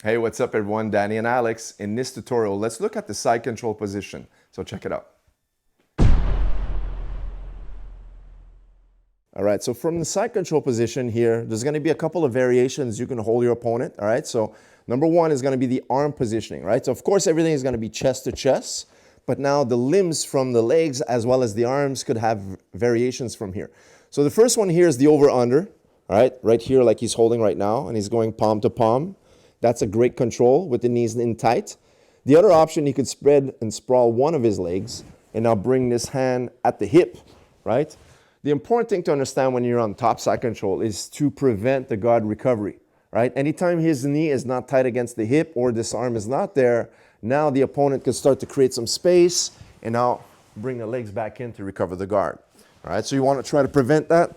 Hey, what's up everyone? Danny and Alex. In this tutorial, let's look at the side control position. So check it out. All right, so from the side control position here, there's gonna be a couple of variations you can hold your opponent, all right? So number one is gonna be the arm positioning, right? So of course, everything is gonna be chest to chest, but now the limbs from the legs as well as the arms could have variations from here. So the first one here is the over-under, all right here like he's holding right now, and he's going palm to palm. That's a great control with the knees in tight. The other option, he could spread and sprawl one of his legs and now bring this hand at the hip, right? The important thing to understand when you're on top side control is to prevent the guard recovery, right? Anytime his knee is not tight against the hip or this arm is not there, now the opponent could start to create some space and now bring the legs back in to recover the guard, all right? So you want to try to prevent that.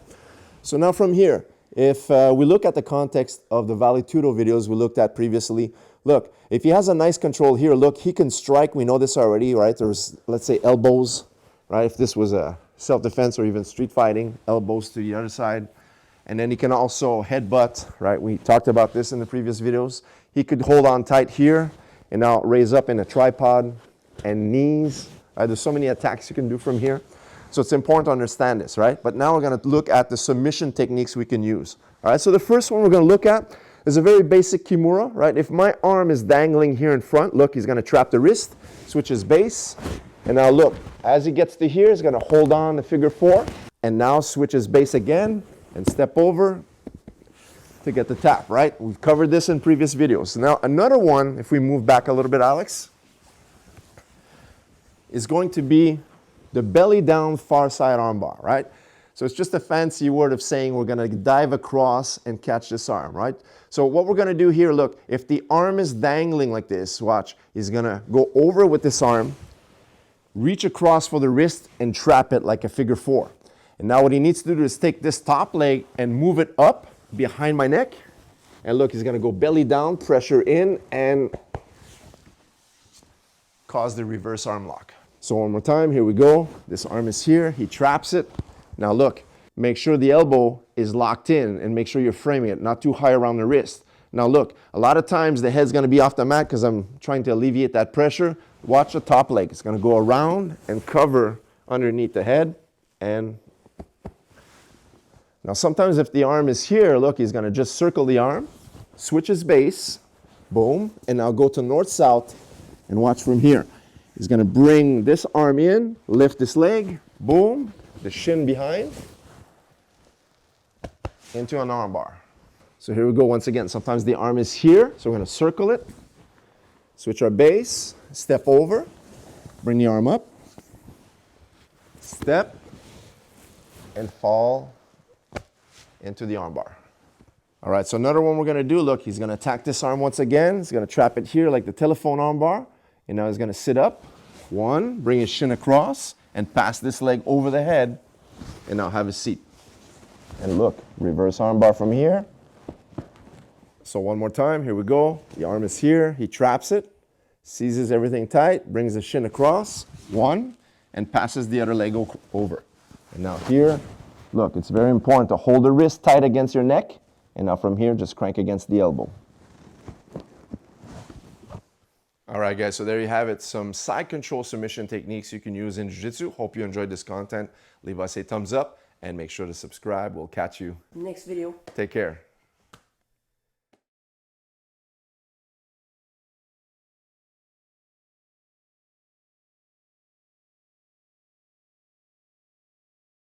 So now from here, if we look at the context of the Valetudo videos we looked at previously, look, if he has a nice control here, look, he can strike. We know this already, right? There's, let's say, elbows, right? If this was a self-defense or even street fighting, elbows to the other side. And then he can also headbutt, right? We talked about this in the previous videos. He could hold on tight here and now raise up in a tripod and knees. Right? There's so many attacks you can do from here. So it's important to understand this, right? But now we're going to look at the submission techniques we can use. All right, so the first one we're going to look at is a very basic kimura, right? If my arm is dangling here in front, look, he's going to trap the wrist, switch his base, and now look, as he gets to here, he's going to hold on the figure four, and now switch his base again, and step over to get the tap, right? We've covered this in previous videos. So now another one, if we move back a little bit, Alex, is going to be the belly down far side armbar, right? So it's just a fancy word of saying we're gonna dive across and catch this arm, right? So what we're gonna do here, look, if the arm is dangling like this, watch, he's gonna go over with this arm, reach across for the wrist and trap it like a figure four. And now what he needs to do is take this top leg and move it up behind my neck. And look, he's gonna go belly down, pressure in, and cause the reverse arm lock. So one more time, here we go. This arm is here, he traps it. Now look, make sure the elbow is locked in and make sure you're framing it, not too high around the wrist. Now look, a lot of times the head's gonna be off the mat because I'm trying to alleviate that pressure. Watch the top leg, it's gonna go around and cover underneath the head. And now sometimes if the arm is here, look, he's gonna just circle the arm, switch his base, boom, and now go to north-south and watch from here. He's gonna bring this arm in, lift this leg, boom, the shin behind, into an arm bar. So here we go once again. Sometimes the arm is here, so we're gonna circle it, switch our base, step over, bring the arm up, step, and fall into the arm bar. All right, so another one we're gonna do, look, he's gonna attack this arm once again. He's gonna trap it here like the telephone arm bar. And now he's going to sit up, one, bring his shin across, and pass this leg over the head, and now have a seat. And look, reverse arm bar from here. So one more time, here we go. The arm is here, he traps it, seizes everything tight, brings the shin across, one, and passes the other leg over. And now here, look, it's very important to hold the wrist tight against your neck, and now from here, just crank against the elbow. All right, guys, so there you have it. Some side control submission techniques you can use in Jiu-Jitsu. Hope you enjoyed this content. Leave us a thumbs up and make sure to subscribe. We'll catch you next video. Take care.